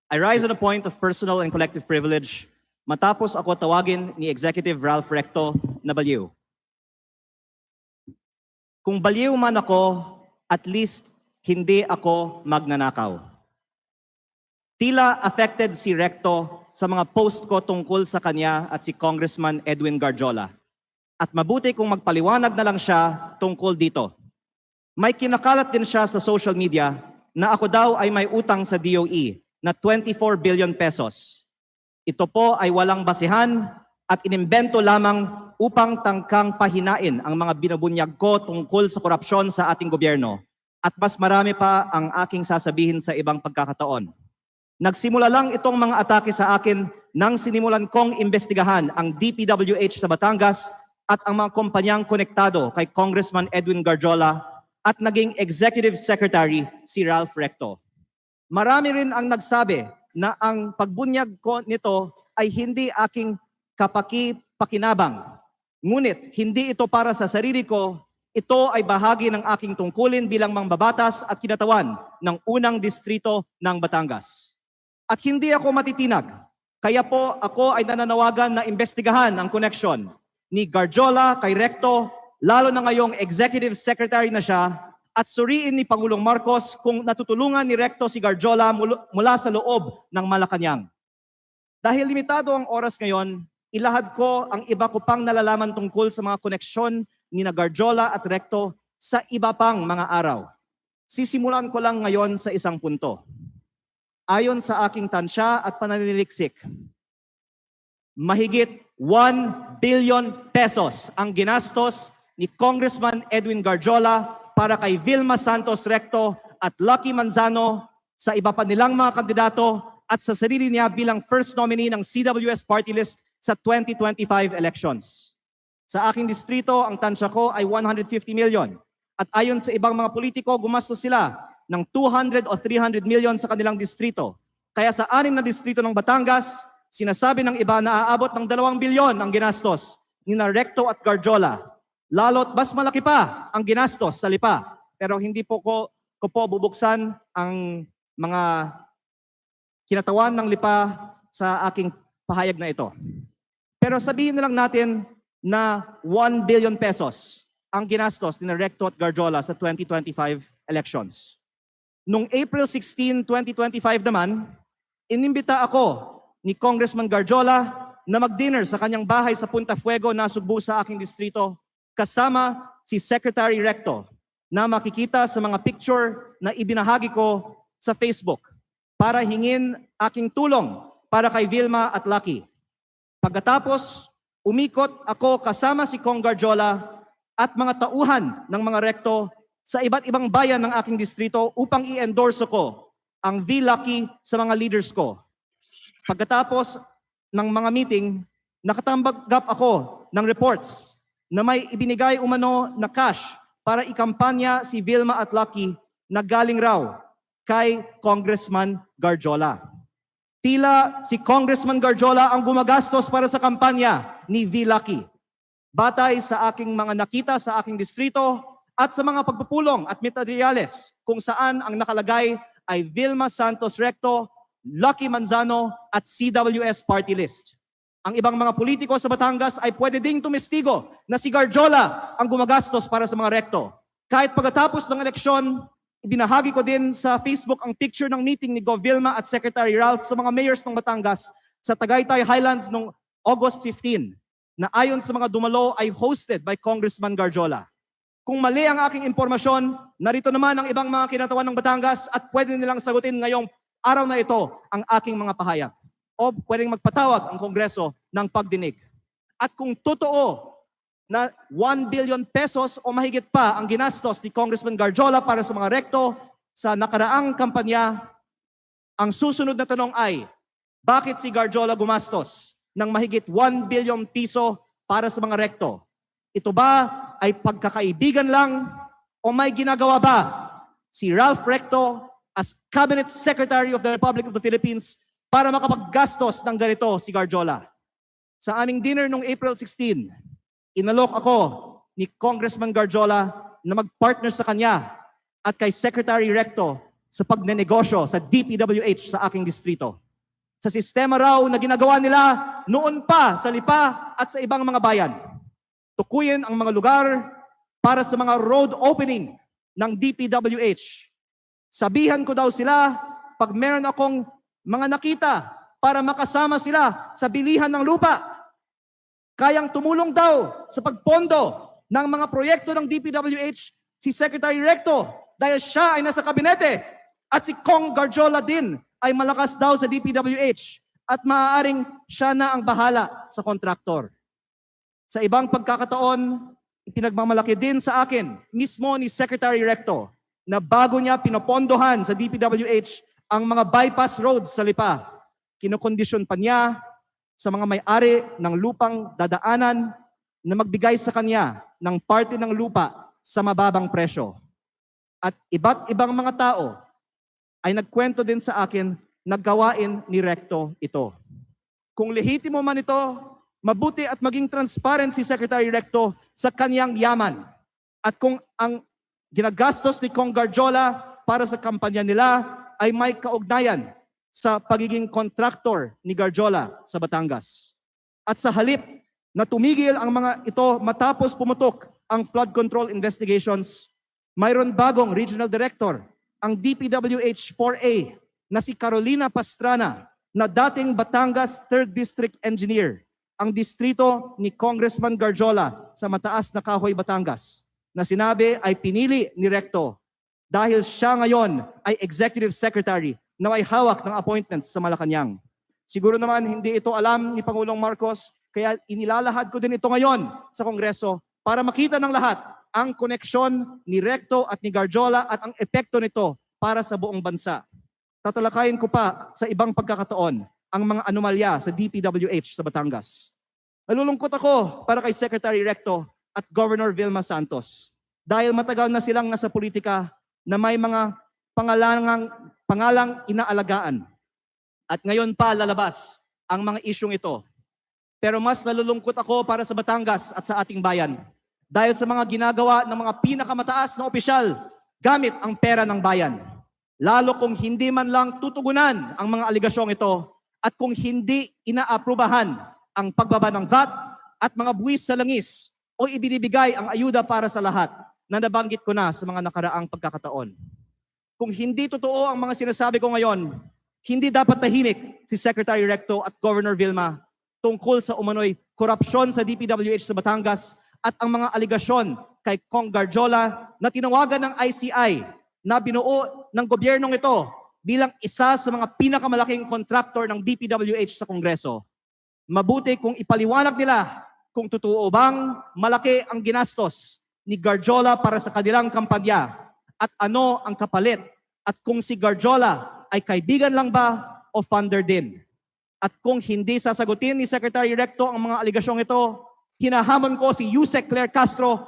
I rise on a point of personal and collective privilege matapos ako tawagin ni Executive Ralph Recto na baliw. Kung baliw man ako, at least hindi ako magnanakaw. Tila affected si Recto sa mga post ko tungkol sa kanya at si Congressman Edwin Garjola. At mabuti kung magpaliwanag na lang siya tungkol dito. May kinakalat din siya sa social media na ako daw ay may utang sa DOE na 24 billion pesos. Ito po ay walang basihan at inimbento lamang upang tangkang pahinain ang mga binubunyag ko tungkol sa korupsyon sa ating gobyerno. At mas marami pa ang aking sasabihin sa ibang pagkakataon. Nagsimula lang itong mga atake sa akin nang sinimulan kong imbestigahan ang DPWH sa Batangas at ang mga kumpanyang konektado kay Congressman Edwin Garjola at naging Executive Secretary si Ralph Recto. Marami rin ang nagsabi na ang pagbunyag ko nito ay hindi aking kapaki-pakinabang. Ngunit hindi ito para sa sarili ko, ito ay bahagi ng aking tungkulin bilang mangbabatas at kinatawan ng unang distrito ng Batangas. At hindi ako matitinag, kaya po ako ay nananawagan na imbestigahan ang connection ni Garjola kay Recto, lalo na ngayong Executive Secretary na siya, at suriin ni Pangulong Marcos kung natutulungan ni Recto si Garjola mula sa loob ng Malacanang. Dahil limitado ang oras ngayon, ilahad ko ang iba ko pang nalalaman tungkol sa mga koneksyon ni Garjola at Recto sa iba pang mga araw. Sisimulan ko lang ngayon sa isang punto. Ayon sa aking tansya at pananiliksik, mahigit 1 billion pesos ang ginastos ni Congressman Edwin Garjola para kay Vilma Santos Recto at Lucky Manzano sa iba pa nilang mga kandidato at sa sarili niya bilang first nominee ng CWS party list sa 2025 elections. Sa aking distrito, ang tansya ko ay 150 million. At ayon sa ibang mga politiko, gumastos sila ng 200 o 300 million sa kanilang distrito. Kaya sa 6 na distrito ng Batangas, sinasabi ng iba na aabot ng 2 bilyon ang ginastos ni Recto at Garjola. Lalo't mas malaki pa ang ginastos sa Lipa. Pero hindi po ko bubuksan ang mga kinatawan ng Lipa sa aking pahayag na ito. Pero sabihin na lang natin na 1 billion pesos ang ginastos ni Recto at Garjola sa 2025 elections. Noong April 16, 2025 naman, inimbita ako ni Congressman Garjola na mag-dinner sa kanyang bahay sa Punta Fuego na Sugbo sa aking distrito kasama si Secretary Recto na makikita sa mga picture na ibinahagi ko sa Facebook para hingin aking tulong para kay Vilma at Lucky. Pagkatapos, umikot ako kasama si Cong Garjola at mga tauhan ng mga Recto sa iba't ibang bayan ng aking distrito upang i-endorse ko ang V-Lucky sa mga leaders ko. Pagkatapos ng mga meeting, nakatanggap ako ng reports na may ibinigay umano na cash para ikampanya si Vilma at Lucky na galing raw kay Congressman Garjola. Tila si Congressman Garjola ang gumagastos para sa kampanya ni V-Lucky. Batay sa aking mga nakita sa aking distrito, at sa mga pagpupulong at materyales kung saan ang nakalagay ay Vilma Santos Recto, Lucky Manzano at CWS party list. Ang ibang mga politiko sa Batangas ay pwede ding tumestigo na si Garjola ang gumagastos para sa mga Recto. Kahit pagkatapos ng eleksyon, ibinahagi ko din sa Facebook ang picture ng meeting ni Gov. Vilma at Secretary Ralph sa mga mayors ng Batangas sa Tagaytay Highlands noong August 15 na ayon sa mga dumalo ay hosted by Congressman Garjola. Kung mali ang aking impormasyon, narito naman ang ibang mga kinatawan ng Batangas at pwede nilang sagutin ngayong araw na ito ang aking mga pahayag. O pwedeng magpatawag ang Kongreso ng pagdinig. At kung totoo na 1 billion pesos o mahigit pa ang ginastos ni Congressman Garjola para sa mga Recto sa nakaraang kampanya, ang susunod na tanong ay, bakit si Garjola gumastos ng mahigit 1 billion piso para sa mga Recto? Ito ba ay pagkakaibigan lang o may ginagawa ba si Ralph Recto as Cabinet Secretary of the Republic of the Philippines para makapaggastos ng ganito si Garjola? Sa aming dinner noong April 16, inalok ako ni Congressman Garjola na mag-partner sa kanya at kay Secretary Recto sa pagnenegosyo sa DPWH sa aking distrito. Sa sistema raw na ginagawa nila noon pa sa Lipa at sa ibang mga bayan. Tukuyin ang mga lugar para sa mga road opening ng DPWH. Sabihan ko daw sila pag meron akong mga nakita para makasama sila sa bilihan ng lupa. Kayang tumulong daw sa pagpondo ng mga proyekto ng DPWH si Secretary Recto dahil siya ay nasa kabinete at si Kong Garjola din ay malakas daw sa DPWH at maaaring siya na ang bahala sa kontraktor. Sa ibang pagkakataon, ipinagmamalaki din sa akin mismo ni Secretary Recto na bago niya pinopondohan sa DPWH ang mga bypass roads sa Lipa, kinokondisyon pa niya sa mga may-ari ng lupang dadaanan na magbigay sa kanya ng parte ng lupa sa mababang presyo. At iba't ibang mga tao ay nagkwento din sa akin na gawain ni Recto ito. Kung lehitimo man ito, mabuti at maging transparent si Secretary Recto sa kanyang yaman. At kung ang ginagastos ni Kong Garjola para sa kampanya nila ay may kaugnayan sa pagiging kontraktor ni Garjola sa Batangas. At sa halip na tumigil ang mga ito matapos pumutok ang flood control investigations, mayroon bagong regional director, ang DPWH 4A na si Carolina Pastrana na dating Batangas 3rd District Engineer, ang distrito ni Congressman Garjola sa Mataas na Kahoy, Batangas, na sinabi ay pinili ni Recto dahil siya ngayon ay Executive Secretary na may hawak ng appointments sa Malacanang. Siguro naman hindi ito alam ni Pangulong Marcos, kaya inilalahad ko din ito ngayon sa Kongreso para makita ng lahat ang koneksyon ni Recto at ni Garjola at ang epekto nito para sa buong bansa. Tatalakayin ko pa sa ibang pagkakataon ang mga anomalya sa DPWH sa Batangas. Nalulungkot ako para kay Secretary Recto at Governor Vilma Santos dahil matagal na silang nasa politika na may mga pangalang inaalagaan. At ngayon pa lalabas ang mga isyong ito. Pero mas nalulungkot ako para sa Batangas at sa ating bayan dahil sa mga ginagawa ng mga pinakamataas na opisyal gamit ang pera ng bayan. Lalo kung hindi man lang tutugunan ang mga aligasyong ito at kung hindi inaaprubahan ang pagbaba ng VAT at mga buwis sa langis o ibinibigay ang ayuda para sa lahat na nabanggit ko na sa mga nakaraang pagkakataon. Kung hindi totoo ang mga sinasabi ko ngayon, hindi dapat tahimik si Secretary Recto at Governor Vilma tungkol sa umano'y korupsyon sa DPWH sa Batangas at ang mga aligasyon kay Kong Garjola na tinawagan ng ICI na binuo ng gobyernong ito bilang isa sa mga pinakamalaking kontraktor ng DPWH sa Kongreso. Mabuti kung ipaliwanag nila kung totoo bang malaki ang ginastos ni Garjola para sa kanilang kampanya at ano ang kapalit at kung si Garjola ay kaibigan lang ba o funder din. At kung hindi sasagutin ni Secretary Recto ang mga aligasyong ito, hinahamon ko si Yusek Claire Castro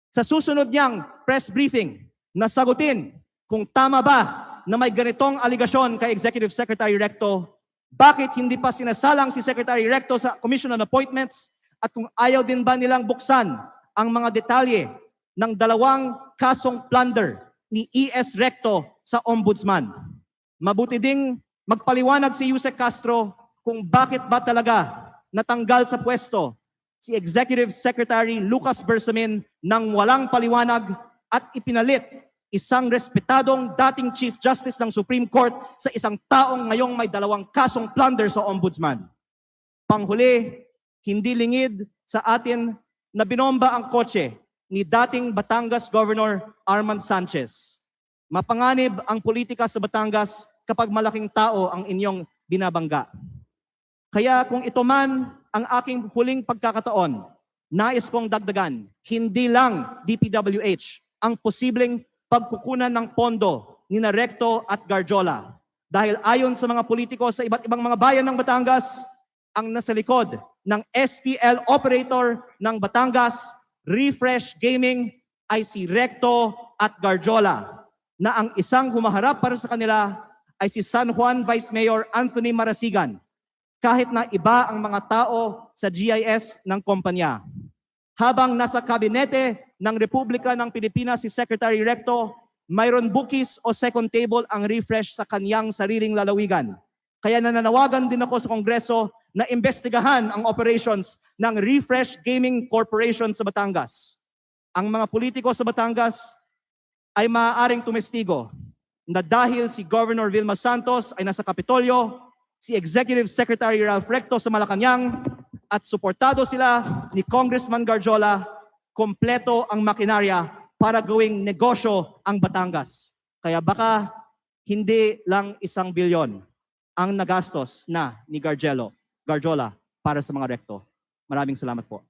sa susunod niyang press briefing na sagutin kung tama ba na may ganitong aligasyon kay Executive Secretary Recto, bakit hindi pa sinasalang si Secretary Recto sa Commission on Appointments at kung ayaw din ba nilang buksan ang mga detalye ng 2 kasong plunder ni E.S. Recto sa Ombudsman. Mabuti ding magpaliwanag si Yusek Castro kung bakit ba talaga natanggal sa pwesto si Executive Secretary Lucas Bersamin nang walang paliwanag at ipinalit isang respetadong dating Chief Justice ng Supreme Court sa isang taong ngayong may 2 kasong plunder sa Ombudsman. Panghuli, hindi lingid sa atin na binomba ang kotse ni dating Batangas Governor Armand Sanchez. Mapanganib ang politika sa Batangas kapag malaking tao ang inyong binabangga. Kaya kung ito man ang aking huling pagkakataon, nais kong dagdagan, hindi lang DPWH ang posibleng pagkukunan ng pondo ni Recto at Garjola. Dahil ayon sa mga politiko sa iba't ibang mga bayan ng Batangas, ang nasa likod ng STL operator ng Batangas, Refresh Gaming, ay si Recto at Garjola, na ang isang humaharap para sa kanila ay si San Juan Vice Mayor Anthony Marasigan, kahit na iba ang mga tao sa GIS ng kumpanya. Habang nasa kabinete ng Republika ng Pilipinas si Secretary Recto, mayroon bookies o second table ang refresh sa kanyang sariling lalawigan. Kaya nananawagan din ako sa Kongreso na imbestigahan ang operations ng Refresh Gaming Corporation sa Batangas. Ang mga politiko sa Batangas ay maaaring tumestigo na dahil si Governor Vilma Santos ay nasa Kapitolyo, si Executive Secretary Ralph Recto sa Malacanang, at suportado sila ni Congressman Garjola, kompleto ang makinarya para gawing negosyo ang Batangas. Kaya baka hindi lang 1 bilyon ang nagastos na ni Garjola para sa mga rekto. Maraming salamat po.